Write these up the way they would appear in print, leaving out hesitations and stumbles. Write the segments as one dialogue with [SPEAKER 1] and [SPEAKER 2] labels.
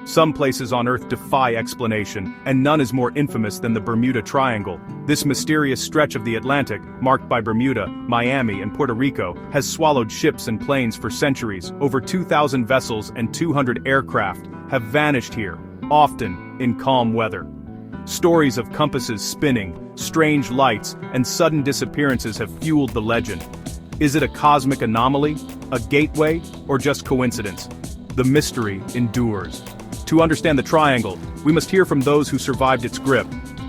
[SPEAKER 1] Some places on Earth defy explanation, and none is more infamous than the Bermuda Triangle. This mysterious stretch of the Atlantic, marked by Bermuda, Miami, and Puerto Rico, has swallowed ships and planes for centuries. Over 2,000 vessels and 200 aircraft have vanished here, often in calm weather. Stories of compasses spinning, strange lights, and sudden disappearances have fueled the legend. Is it a cosmic anomaly, a gateway, or just coincidence? The mystery endures. To understand the triangle, we must hear from those who survived its grip.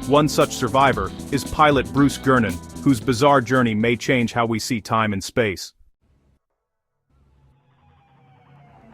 [SPEAKER 1] One such survivor is pilot Bruce Gernon, whose bizarre journey may change how we see time and space.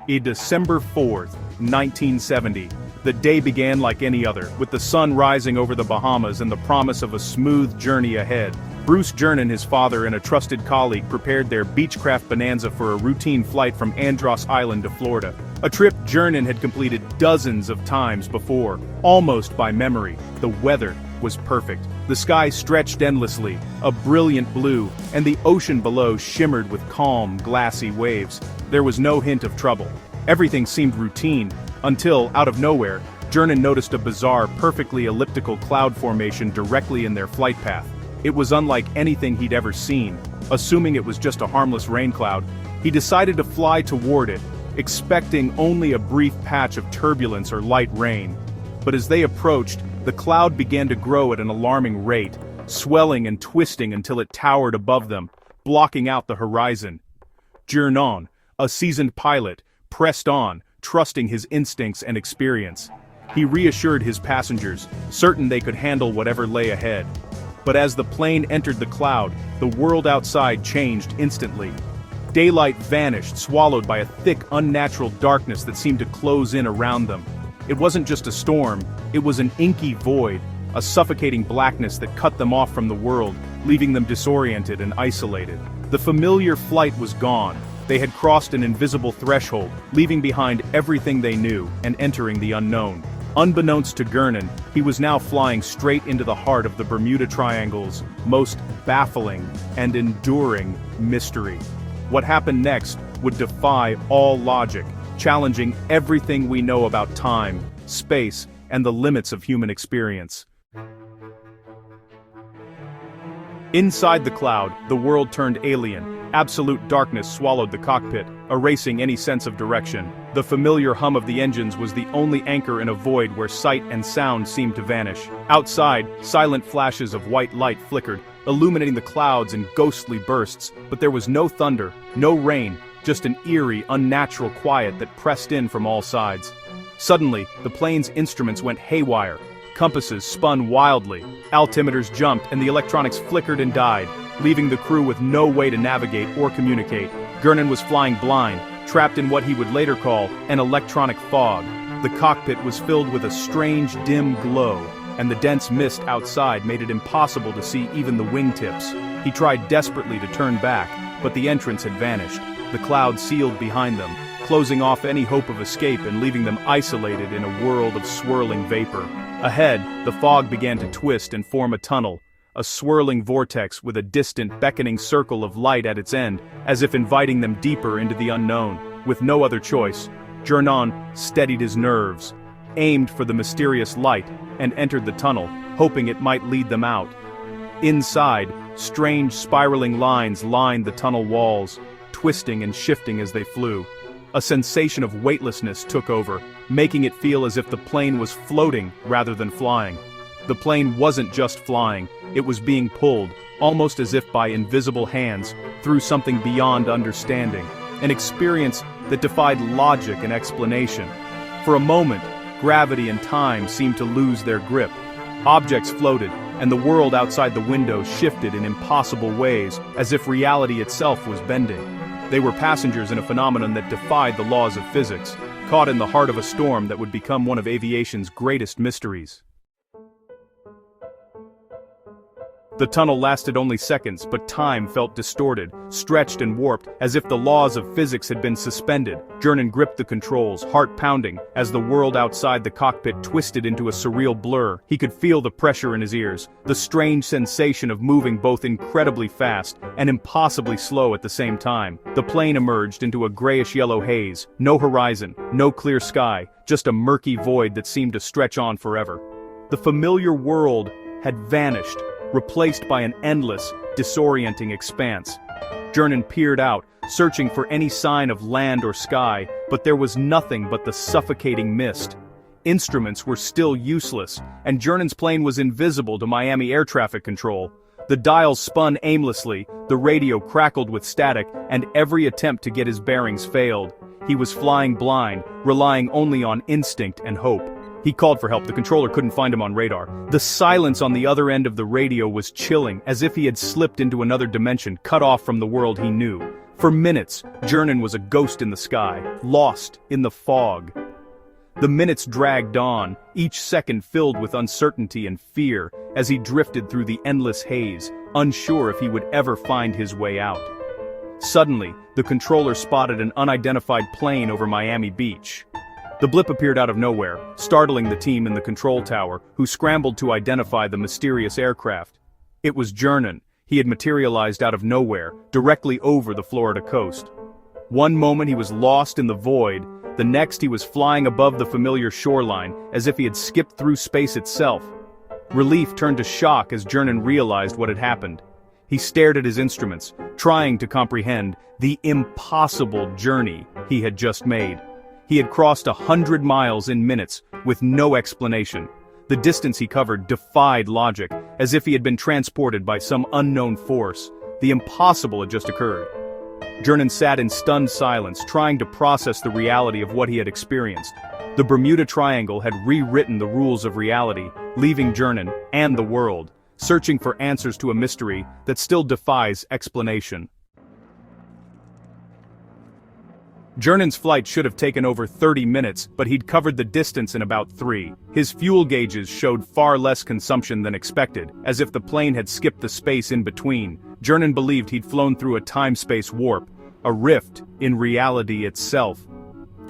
[SPEAKER 1] December 4th, 1970. The day began like any other, with the sun rising over the Bahamas and the promise of a smooth journey ahead. Bruce Gernon, his father, and a trusted colleague prepared their Beechcraft Bonanza for a routine flight from Andros Island to Florida. A trip Gernon had completed dozens of times before, almost by memory. The weather was perfect. The sky stretched endlessly, a brilliant blue, and the ocean below shimmered with calm, glassy waves. There was no hint of trouble. Everything seemed routine, until, out of nowhere, Gernon noticed a bizarre, perfectly elliptical cloud formation directly in their flight path. It was unlike anything he'd ever seen. Assuming it was just a harmless rain cloud, he decided to fly toward it, expecting only a brief patch of turbulence or light rain. But as they approached, the cloud began to grow at an alarming rate, swelling and twisting until it towered above them, blocking out the horizon. Gernon, a seasoned pilot, pressed on, trusting his instincts and experience. He reassured his passengers, certain they could handle whatever lay ahead. But as the plane entered the cloud, the world outside changed instantly. Daylight vanished, swallowed by a thick, unnatural darkness that seemed to close in around them. It wasn't just a storm, it was an inky void, a suffocating blackness that cut them off from the world, leaving them disoriented and isolated. The familiar flight was gone. They had crossed an invisible threshold, leaving behind everything they knew and entering the unknown. Unbeknownst to Gernon, he was now flying straight into the heart of the Bermuda Triangle's most baffling and enduring mystery. What happened next would defy all logic, challenging everything we know about time, space, and the limits of human experience. Inside the cloud, the world turned alien. Absolute darkness swallowed the cockpit, erasing any sense of direction. The familiar hum of the engines was the only anchor in a void where sight and sound seemed to vanish. Outside, silent flashes of white light flickered, illuminating the clouds in ghostly bursts, but there was no thunder, no rain, just an eerie, unnatural quiet that pressed in from all sides. Suddenly, the plane's instruments went haywire. Compasses spun wildly, altimeters jumped, and the electronics flickered and died, leaving the crew with no way to navigate or communicate. Gernon was flying blind, trapped in what he would later call an electronic fog. The cockpit was filled with a strange, dim glow, and the dense mist outside made it impossible to see even the wingtips. He tried desperately to turn back, but the entrance had vanished. The cloud sealed behind them, closing off any hope of escape and leaving them isolated in a world of swirling vapor. Ahead, the fog began to twist and form a tunnel, a swirling vortex with a distant, beckoning circle of light at its end, as if inviting them deeper into the unknown. With no other choice, Gernon steadied his nerves, aimed for the mysterious light, and entered the tunnel, hoping it might lead them out. Inside, strange spiraling lines lined the tunnel walls, twisting and shifting as they flew. A sensation of weightlessness took over, making it feel as if the plane was floating rather than flying. The plane wasn't just flying, it was being pulled, almost as if by invisible hands, through something beyond understanding, an experience that defied logic and explanation. For a moment, gravity and time seemed to lose their grip. Objects floated, and the world outside the window shifted in impossible ways, as if reality itself was bending. They were passengers in a phenomenon that defied the laws of physics, caught in the heart of a storm that would become one of aviation's greatest mysteries. The tunnel lasted only seconds, but time felt distorted, stretched and warped, as if the laws of physics had been suspended. Gernon gripped the controls, heart pounding, as the world outside the cockpit twisted into a surreal blur. He could feel the pressure in his ears, the strange sensation of moving both incredibly fast and impossibly slow at the same time. The plane emerged into a grayish-yellow haze, no horizon, no clear sky, just a murky void that seemed to stretch on forever. The familiar world had vanished, replaced by an endless, disorienting expanse. Gernon peered out, searching for any sign of land or sky, but there was nothing but the suffocating mist. Instruments were still useless, and Gernon's plane was invisible to Miami air traffic control. The dials spun aimlessly, the radio crackled with static, and every attempt to get his bearings failed. He was flying blind, relying only on instinct and hope. He called for help. The controller couldn't find him on radar. The silence on the other end of the radio was chilling, as if he had slipped into another dimension, cut off from the world he knew. For minutes, Gernon was a ghost in the sky, lost in the fog. The minutes dragged on, each second filled with uncertainty and fear, as he drifted through the endless haze, unsure if he would ever find his way out. Suddenly, the controller spotted an unidentified plane over Miami Beach. The blip appeared out of nowhere, startling the team in the control tower, who scrambled to identify the mysterious aircraft. It was Gernon. He had materialized out of nowhere, directly over the Florida coast. One moment he was lost in the void, the next he was flying above the familiar shoreline, as if he had skipped through space itself. Relief turned to shock as Gernon realized what had happened. He stared at his instruments, trying to comprehend the impossible journey he had just made. He had crossed 100 miles in minutes, with no explanation. The distance he covered defied logic, as if he had been transported by some unknown force. The impossible had just occurred. Gernon sat in stunned silence, trying to process the reality of what he had experienced. The Bermuda Triangle had rewritten the rules of reality, leaving Gernon, and the world, searching for answers to a mystery that still defies explanation. Gernon's flight should have taken over 30 minutes, but he'd covered the distance in about 3. His fuel gauges showed far less consumption than expected, as if the plane had skipped the space in between. Gernon believed he'd flown through a time-space warp, a rift in reality itself.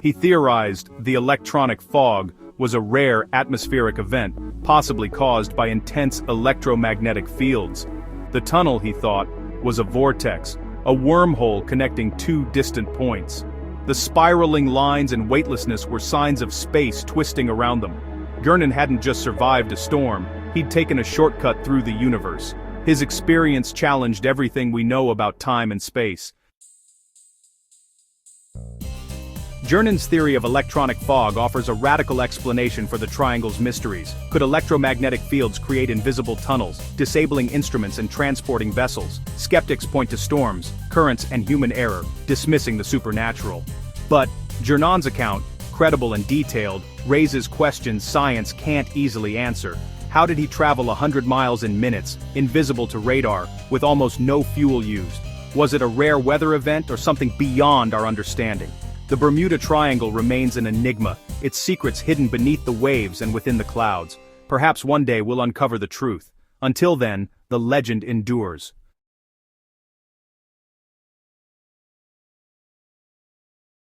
[SPEAKER 1] He theorized the electronic fog was a rare atmospheric event, possibly caused by intense electromagnetic fields. The tunnel, he thought, was a vortex, a wormhole connecting two distant points. The spiraling lines and weightlessness were signs of space twisting around them. Gernon hadn't just survived a storm, he'd taken a shortcut through the universe. His experience challenged everything we know about time and space. Gernon's theory of electronic fog offers a radical explanation for the triangle's mysteries. Could electromagnetic fields create invisible tunnels, disabling instruments and transporting vessels? Skeptics point to storms, currents and human error, dismissing the supernatural. But Gernon's account, credible and detailed, raises questions science can't easily answer. How did he travel 100 miles in minutes, invisible to radar, with almost no fuel used? Was it a rare weather event or something beyond our understanding? The Bermuda Triangle remains an enigma, its secrets hidden beneath the waves and within the clouds. Perhaps one day we'll uncover the truth. Until then, the legend endures.